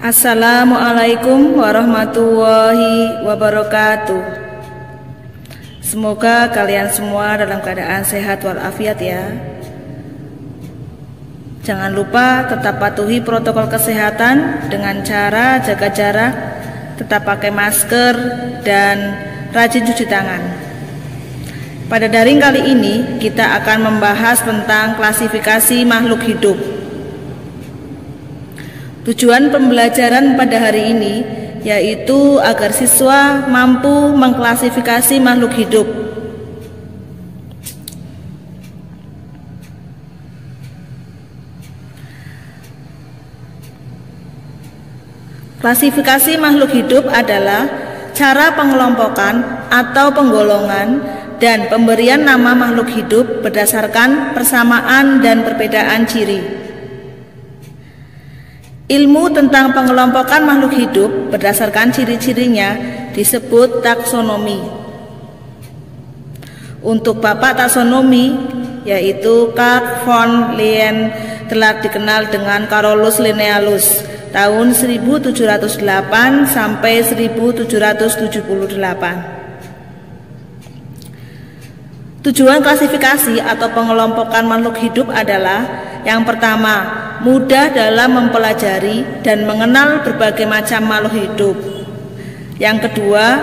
Assalamualaikum warahmatullahi wabarakatuh. Semoga kalian semua dalam keadaan sehat walafiat ya. Jangan lupa tetap patuhi protokol kesehatan dengan cara jaga jarak, tetap pakai masker, dan rajin cuci tangan. Pada daring kali ini kita akan membahas tentang klasifikasi makhluk hidup. Tujuan pembelajaran pada hari ini yaitu agar siswa mampu mengklasifikasi makhluk hidup. Klasifikasi makhluk hidup adalah cara pengelompokan atau penggolongan dan pemberian nama makhluk hidup berdasarkan persamaan dan perbedaan ciri. Ilmu tentang pengelompokan makhluk hidup berdasarkan ciri-cirinya disebut taksonomi. Untuk bapak taksonomi yaitu Carl von Linné telah dikenal dengan Carolus Linnaeus tahun 1708 sampai 1778. Tujuan klasifikasi atau pengelompokan makhluk hidup adalah yang pertama, mudah dalam mempelajari dan mengenal berbagai macam makhluk hidup. Yang kedua,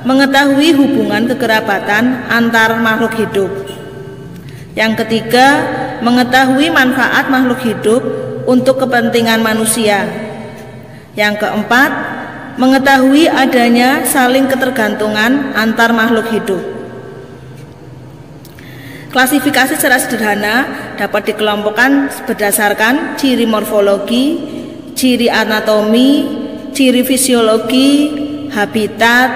mengetahui hubungan kekerabatan antar makhluk hidup. Yang ketiga, mengetahui manfaat makhluk hidup untuk kepentingan manusia. Yang keempat, mengetahui adanya saling ketergantungan antar makhluk hidup. Klasifikasi secara sederhana dapat dikelompokkan berdasarkan ciri morfologi, ciri anatomi, ciri fisiologi, habitat,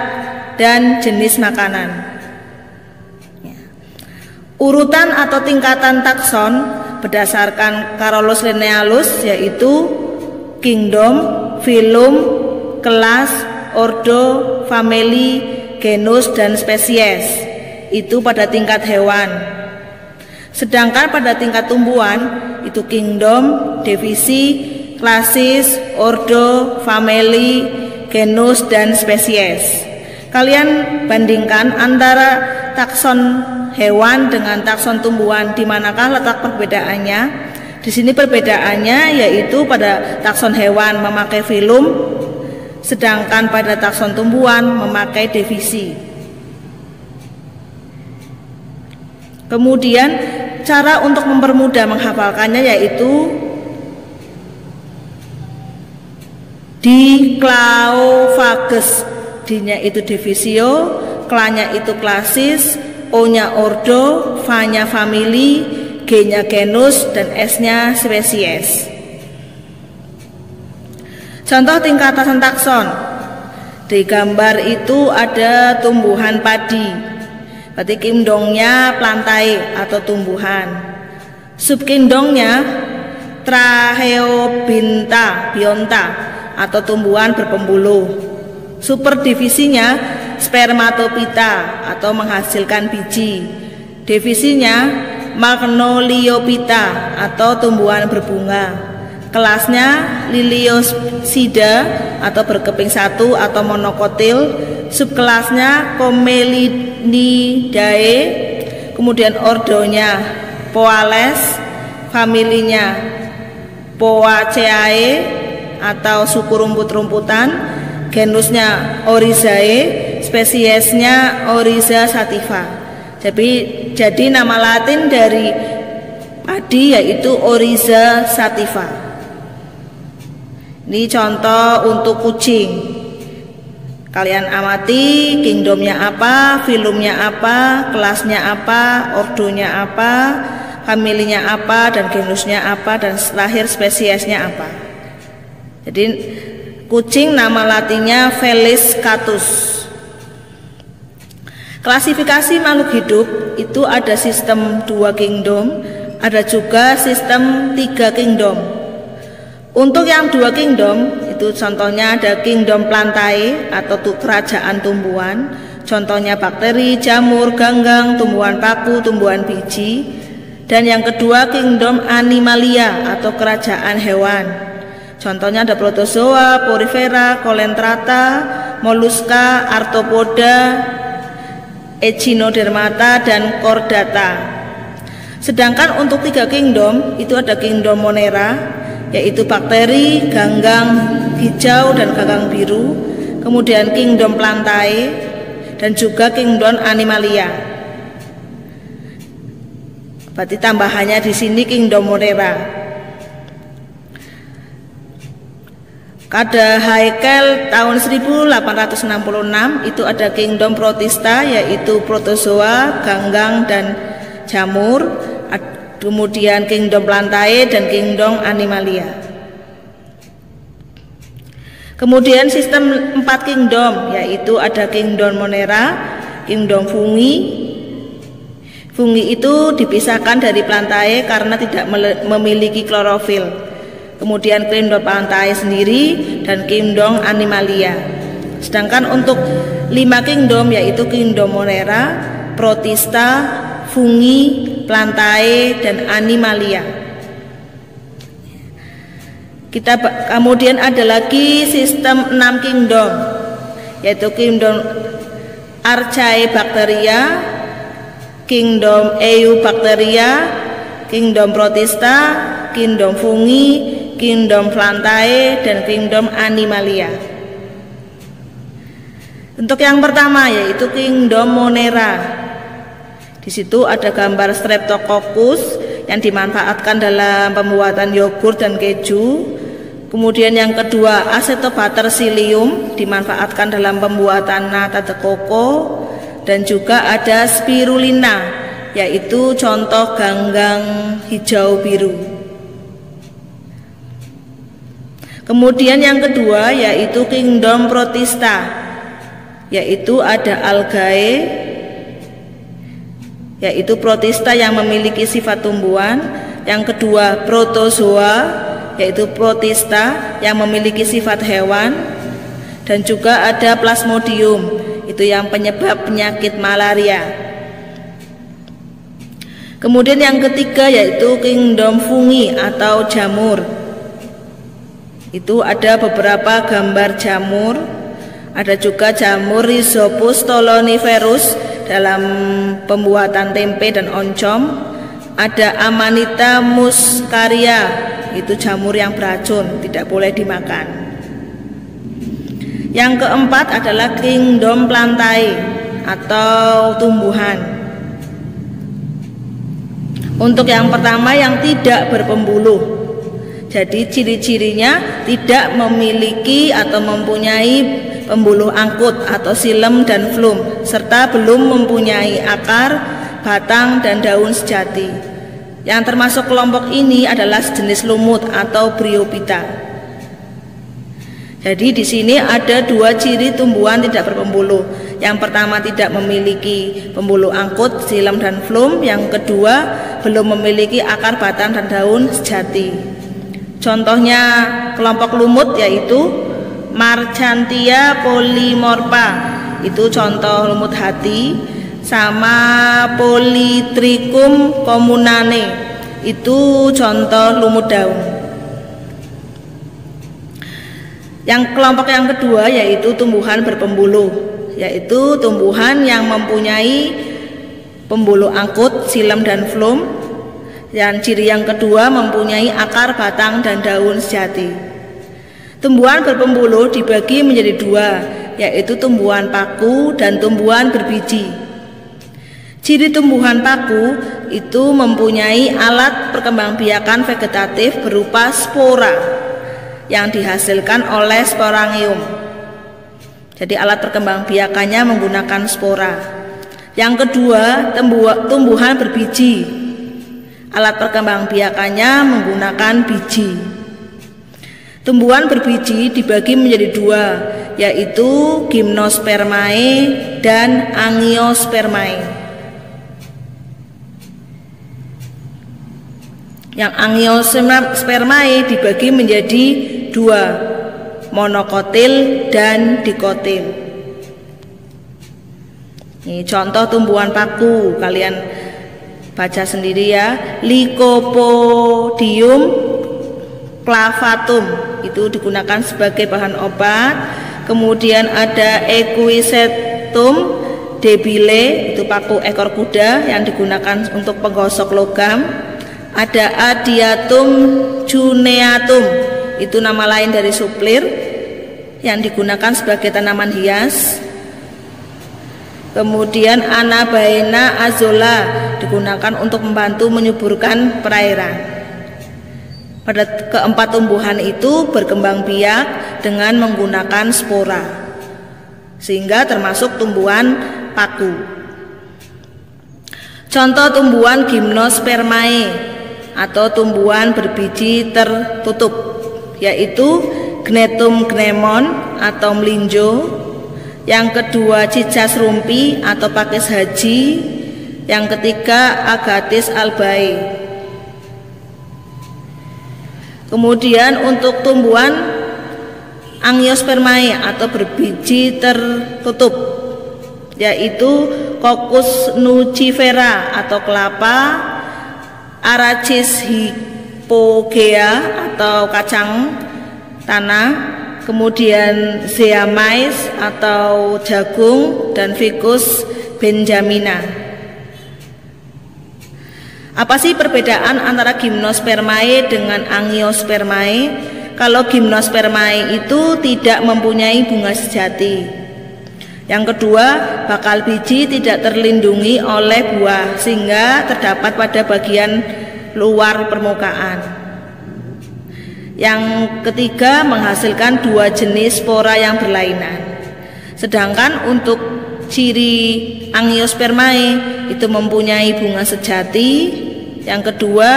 dan jenis makanan. Urutan atau tingkatan takson berdasarkan Carolus Linnaeus yaitu kingdom, phylum, kelas, ordo, family, genus, dan spesies. Itu pada tingkat hewan. Sedangkan pada tingkat tumbuhan itu kingdom, divisi, klasis, ordo, family, genus, dan spesies. Kalian bandingkan antara takson hewan dengan takson tumbuhan, di manakah letak perbedaannya? Di sini perbedaannya yaitu pada takson hewan memakai phylum, sedangkan pada takson tumbuhan memakai divisi. Kemudian cara untuk mempermudah menghafalkannya yaitu Diclaofagus. D-nya itu divisio, K-nya itu klasis, O-nya ordo, V-nya family, G-nya genus, dan S-nya spesies. Contoh tingkatan takson. Di gambar itu ada tumbuhan padi. Berarti kingdomnya plantae atau tumbuhan. Subkingdomnya Tracheobinta bionta atau tumbuhan berpembuluh. Superdivisinya Spermatophyta atau menghasilkan biji. Divisinya Magnoliophyta atau tumbuhan berbunga. Kelasnya Liliosida atau berkeping satu atau monokotil. Subkelasnya Commelinidae, kemudian ordonya Poales, familinya Poaceae atau suku rumput-rumputan, genusnya Oryzae, spesiesnya Oryza sativa. Jadi nama Latin dari padi yaitu Oryza sativa. Ini contoh untuk kucing. Kalian amati kingdomnya apa, phylumnya apa, kelasnya apa, ordonya apa, familinya apa, dan genusnya apa, dan lahir spesiesnya apa. Jadi kucing nama latinnya Felis catus. Klasifikasi makhluk hidup itu ada sistem 2 kingdom, ada juga sistem 3 kingdom. Untuk yang 2 kingdom itu contohnya ada kingdom plantae atau kerajaan tumbuhan, contohnya bakteri, jamur, ganggang, tumbuhan paku, tumbuhan biji. Dan yang kedua kingdom animalia atau kerajaan hewan, Contohnya ada protozoa, porifera, colestrata, moluska, arthropoda, echinodermata, dan chordata. Sedangkan untuk 3 kingdom itu ada kingdom monera, yaitu bakteri, ganggang hijau dan ganggang biru, kemudian kingdom plantae, dan juga kingdom animalia. Berarti tambahannya di sini kingdom monera. Pada Haeckel tahun 1866 itu ada kingdom protista, yaitu protozoa, ganggang, dan jamur. Kemudian kingdom plantae dan kingdom animalia. Kemudian sistem 4 kingdom, yaitu ada kingdom monera, kingdom fungi. Fungi itu dipisahkan dari plantae karena tidak memiliki klorofil. Kemudian kingdom plantae sendiri dan kingdom animalia. Sedangkan untuk 5 kingdom, yaitu kingdom monera, protista, fungi, plantae, dan animalia. Kemudian ada lagi sistem 6 kingdom, yaitu kingdom Archaebacteria, kingdom Eubacteria, kingdom protista, kingdom fungi, kingdom plantae, dan kingdom animalia. Untuk yang pertama yaitu kingdom monera. Di situ ada gambar Streptococcus yang dimanfaatkan dalam pembuatan yogurt dan keju. Kemudian yang kedua Acetobacter psyllium dimanfaatkan dalam pembuatan nata de coco, dan juga ada spirulina, yaitu contoh ganggang hijau biru. Kemudian yang kedua yaitu kingdom protista, yaitu ada algae, yaitu protista yang memiliki sifat tumbuhan. Yang kedua protozoa, yaitu protista yang memiliki sifat hewan. Dan juga ada plasmodium, itu yang penyebab penyakit malaria. Kemudian yang ketiga yaitu kingdom fungi atau jamur. Itu ada beberapa gambar jamur. Ada juga jamur Rhizopus stoloniferus dalam pembuatan tempe dan oncom. Ada Amanita muscaria, itu jamur yang beracun, tidak boleh dimakan. Yang keempat adalah kingdom plantae atau tumbuhan. Untuk yang pertama yang tidak berpembuluh. Jadi ciri-cirinya tidak memiliki atau mempunyai pembuluh angkut atau xilem dan flum, serta belum mempunyai akar, batang, dan daun sejati. Yang termasuk kelompok ini adalah sejenis lumut atau bryophyta. Jadi di sini ada 2 ciri tumbuhan tidak berpembuluh. Yang pertama tidak memiliki pembuluh angkut, xilem, dan flum. Yang kedua belum memiliki akar, batang, dan daun sejati. Contohnya kelompok lumut yaitu Marchantia polymorpha, itu contoh lumut hati, sama Polytrichum communane, itu contoh lumut daun. Yang kelompok yang kedua yaitu tumbuhan berpembuluh, yaitu tumbuhan yang mempunyai pembuluh angkut, xilem, dan flum. Dan ciri yang kedua mempunyai akar, batang, dan daun sejati. Tumbuhan berpembuluh dibagi menjadi 2, yaitu tumbuhan paku dan tumbuhan berbiji. Ciri tumbuhan paku itu mempunyai alat perkembangbiakan vegetatif berupa spora yang dihasilkan oleh sporangium. Jadi alat perkembangbiakannya menggunakan spora. Yang kedua tumbuhan berbiji. Alat perkembangbiakannya menggunakan biji. Tumbuhan berbiji dibagi menjadi 2, yaitu Gymnospermae dan Angiospermae. Yang Angiospermae dibagi menjadi 2, monokotil dan dikotil. Ini contoh tumbuhan paku, kalian baca sendiri ya. Lycopodium clavatum itu digunakan sebagai bahan obat. Kemudian ada Equisetum debile, itu paku ekor kuda yang digunakan untuk penggosok logam. Ada Adiatum juneatum, itu nama lain dari suplir yang digunakan sebagai tanaman hias. Kemudian Anabaena azola digunakan untuk membantu menyuburkan perairan. Pada keempat tumbuhan itu berkembang biak dengan menggunakan spora, sehingga termasuk tumbuhan paku. Contoh tumbuhan Gymnospermae atau tumbuhan berbiji tertutup, yaitu Gnetum gnemon atau melinjo. Yang kedua Cicas rumpi atau pakis haji. Yang ketiga Agathis albae. Kemudian untuk tumbuhan Angiospermae atau berbiji tertutup, yaitu Coccus nucifera atau kelapa, Arachis hypogea atau kacang tanah, kemudian Zeamais atau jagung, dan Ficus benjamina. Apa sih perbedaan antara Gymnospermae dengan Angiospermae? Kalau Gymnospermae itu tidak mempunyai bunga sejati. Yang kedua, bakal biji tidak terlindungi oleh buah sehingga terdapat pada bagian luar permukaan. Yang ketiga, menghasilkan dua jenis spora yang berlainan. Sedangkan untuk ciri Angiospermae itu mempunyai bunga sejati. Yang kedua,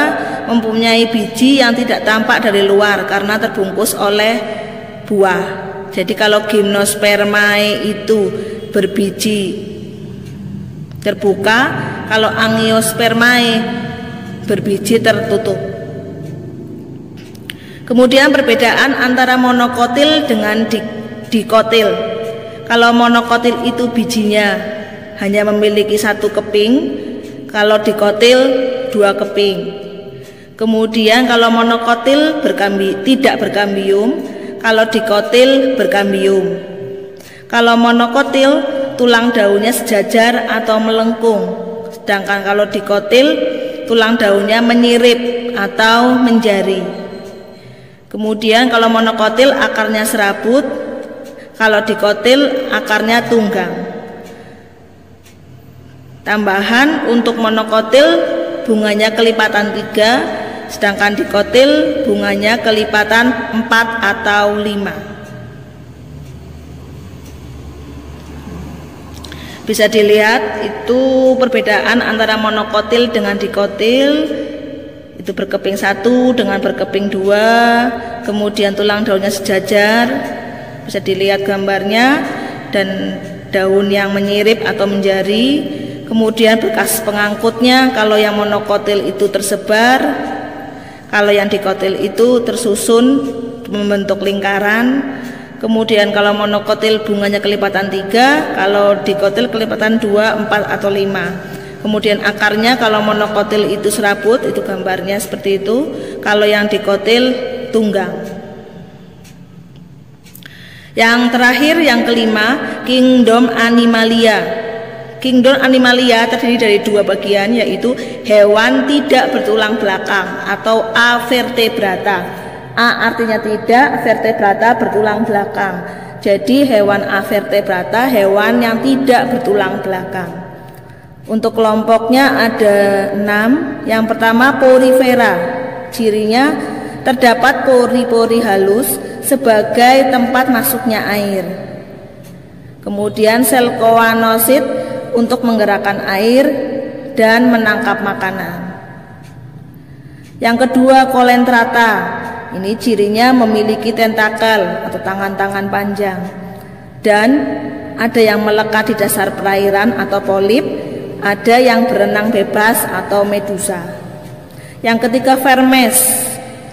mempunyai biji yang tidak tampak dari luar karena terbungkus oleh buah. Jadi kalau Gymnospermae itu berbiji terbuka, kalau Angiospermae berbiji tertutup. Kemudian perbedaan antara monokotil dengan dikotil. Kalau monokotil itu bijinya hanya memiliki satu keping, kalau dikotil dua keping. Kemudian kalau monokotil tidak berkambium, kalau dikotil berkambium. Kalau monokotil tulang daunnya sejajar atau melengkung, sedangkan kalau dikotil tulang daunnya menyirip atau menjari. Kemudian kalau monokotil akarnya serabut, kalau dikotil akarnya tunggang. Tambahan untuk monokotil bunganya kelipatan 3, sedangkan dikotil bunganya kelipatan 4 atau 5. Bisa dilihat itu perbedaan antara monokotil dengan dikotil. Itu berkeping 1 dengan berkeping 2, kemudian tulang daunnya sejajar, bisa dilihat gambarnya, dan daun yang menyirip atau menjari. Kemudian bekas pengangkutnya, kalau yang monokotil itu tersebar, kalau yang dikotil itu tersusun membentuk lingkaran. Kemudian kalau monokotil bunganya kelipatan 3, kalau dikotil kelipatan 2, 4 atau 5. Kemudian akarnya kalau monokotil itu serabut, itu gambarnya seperti itu. Kalau yang dikotil tunggang. Yang terakhir, yang kelima, Kingdom Animalia. Kingdom Animalia terdiri dari dua bagian, yaitu hewan tidak bertulang belakang atau avertebrata. A artinya tidak, vertebrata bertulang belakang. Jadi hewan avertebrata, hewan yang tidak bertulang belakang. Untuk kelompoknya ada 6. Yang pertama porifera. Cirinya terdapat pori-pori halus sebagai tempat masuknya air. Kemudian sel koanosit untuk menggerakkan air dan menangkap makanan. Yang kedua kolentrata. Ini cirinya memiliki tentakel atau tangan-tangan panjang. Dan ada yang melekat di dasar perairan atau polip. Ada yang berenang bebas atau medusa. Yang ketiga vermes.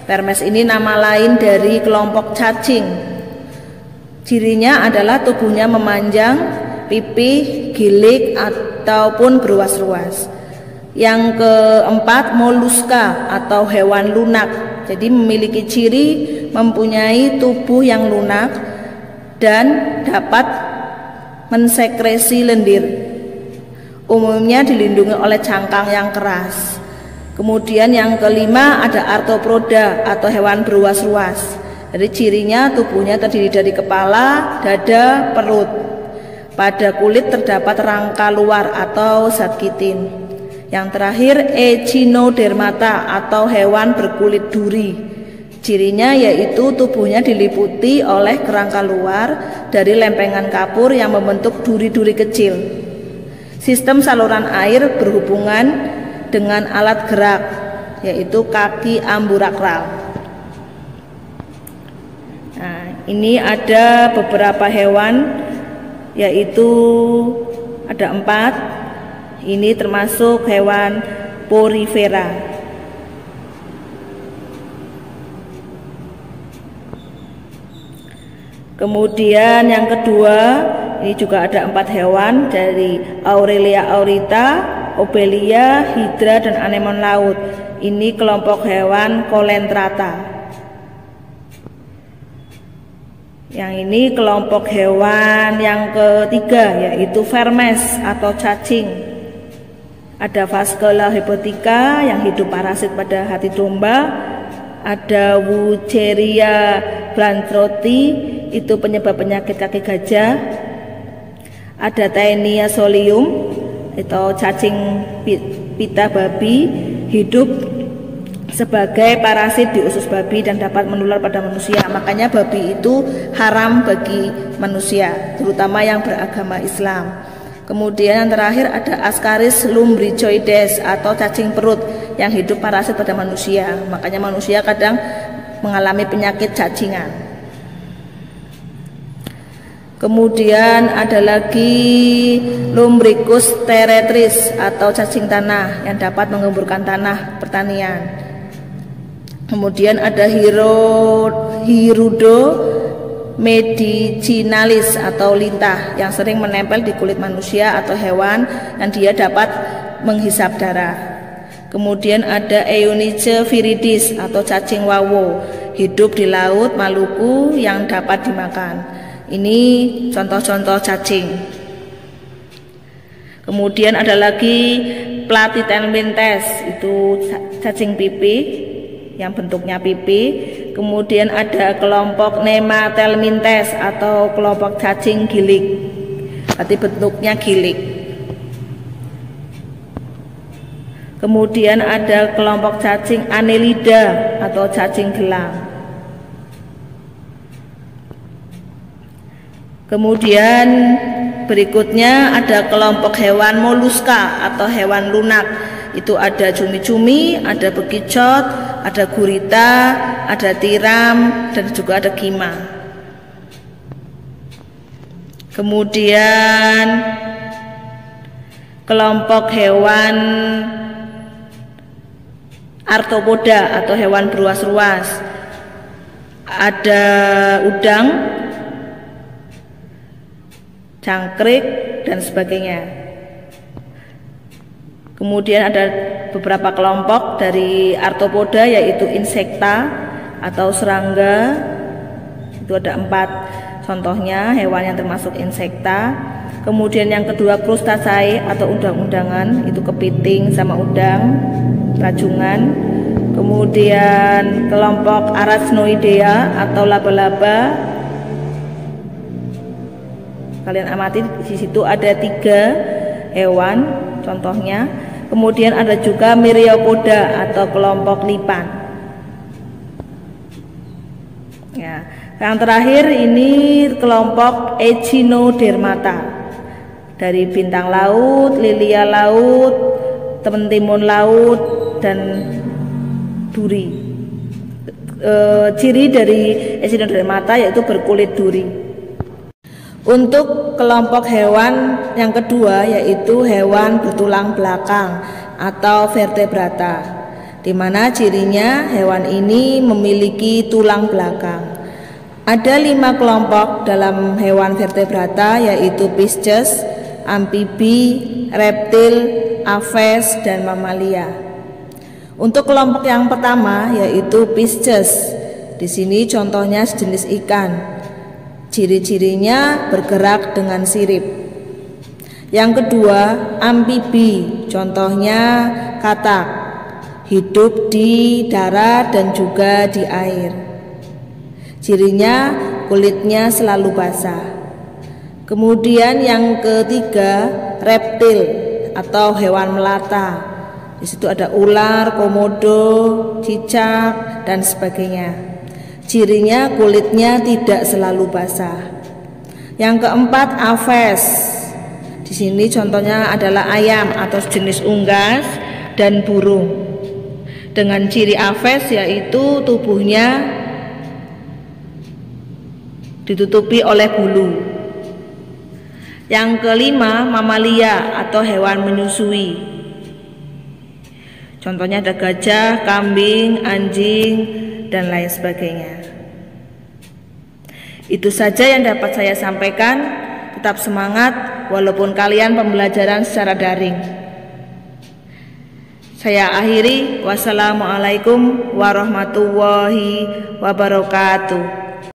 Vermes ini nama lain dari kelompok cacing. Cirinya adalah tubuhnya memanjang, pipih, gilik ataupun berruas-ruas. Yang keempat moluska atau hewan lunak. Jadi memiliki ciri mempunyai tubuh yang lunak dan dapat mensekresi lendir. Umumnya dilindungi oleh cangkang yang keras. Kemudian yang kelima ada arthropoda atau hewan beruas-ruas. Jadi cirinya tubuhnya terdiri dari kepala, dada, perut. Pada kulit terdapat rangka luar atau zat kitin. Yang terakhir echinodermata atau hewan berkulit duri. Cirinya yaitu tubuhnya diliputi oleh kerangka luar dari lempengan kapur yang membentuk duri-duri kecil. Sistem saluran air berhubungan dengan alat gerak, yaitu kaki amburakral. Nah, ini ada beberapa hewan, yaitu ada 4. Ini termasuk hewan porifera. Kemudian yang kedua, ini juga ada 4 hewan dari Aurelia aurita, Obelia, Hydra, dan anemon laut. Ini kelompok hewan Colentrata. Yang ini kelompok hewan yang ketiga, yaitu Vermes atau cacing. Ada Phascola hypotheca yang hidup parasit pada hati domba. Ada Wucheria blanchardii, itu penyebab penyakit kaki gajah. Ada Taenia solium, itu cacing pita babi, hidup sebagai parasit di usus babi dan dapat menular pada manusia. Makanya babi itu haram bagi manusia, terutama yang beragama Islam. Kemudian yang terakhir ada Ascaris lumbricoides atau cacing perut yang hidup parasit pada manusia. Makanya manusia kadang mengalami penyakit cacingan. Kemudian ada lagi Lumbricus terretris atau cacing tanah yang dapat mengemburkan tanah pertanian. Kemudian ada Hirudo medicinalis atau lintah yang sering menempel di kulit manusia atau hewan dan dia dapat menghisap darah. Kemudian ada Eunice viridis atau cacing wawo, hidup di laut Maluku yang dapat dimakan. Ini contoh-contoh cacing. Kemudian ada lagi Platyhelminthes, itu cacing pipi yang bentuknya pipi. Kemudian ada kelompok Nemathelminthes atau kelompok cacing gilik, berarti bentuknya gilik. Kemudian ada kelompok cacing Annelida atau cacing gelang. Kemudian berikutnya ada kelompok hewan moluska atau hewan lunak. Itu ada cumi-cumi, ada bekicot, ada gurita, ada tiram, dan juga ada kima. Kemudian kelompok hewan arthropoda atau hewan beruas-ruas. Ada udang, jangkrik, dan sebagainya. Kemudian ada beberapa kelompok dari arthropoda, yaitu insekta atau serangga. Itu ada 4 contohnya hewan yang termasuk insekta. Kemudian yang kedua Crustaceae atau udang-undangan, itu kepiting sama udang, rajungan. Kemudian kelompok Arachnoidea atau laba-laba. Kalian amati di situ ada 3 hewan contohnya. Kemudian ada juga Myriapoda atau kelompok lipan. Ya, yang terakhir ini kelompok Echinodermata dari bintang laut, lilia laut, temen timun laut, dan duri. Ciri dari Echinodermata yaitu berkulit duri. Untuk kelompok hewan yang kedua yaitu hewan bertulang belakang atau vertebrata, di mana cirinya hewan ini memiliki tulang belakang. Ada 5 kelompok dalam hewan vertebrata, yaitu Pisces, amfibi, reptil, aves, dan mamalia. Untuk kelompok yang pertama yaitu Pisces, Di sini contohnya sejenis ikan. Ciri-cirinya bergerak dengan sirip. Yang kedua, amfibi. Contohnya katak. Hidup di darat dan juga di air. Cirinya kulitnya selalu basah. Kemudian yang ketiga, reptil atau hewan melata. Di situ ada ular, komodo, cicak dan sebagainya. Cirinya kulitnya tidak selalu basah. Yang keempat, aves. Di sini contohnya adalah ayam atau jenis unggas dan burung. Dengan ciri aves yaitu tubuhnya ditutupi oleh bulu. Yang kelima, mamalia atau hewan menyusui. Contohnya ada gajah, kambing, anjing, dan lain sebagainya. Itu saja yang dapat saya sampaikan. Tetap semangat walaupun kalian pembelajaran secara daring. Saya akhiri. Wassalamualaikum warahmatullahi wabarakatuh.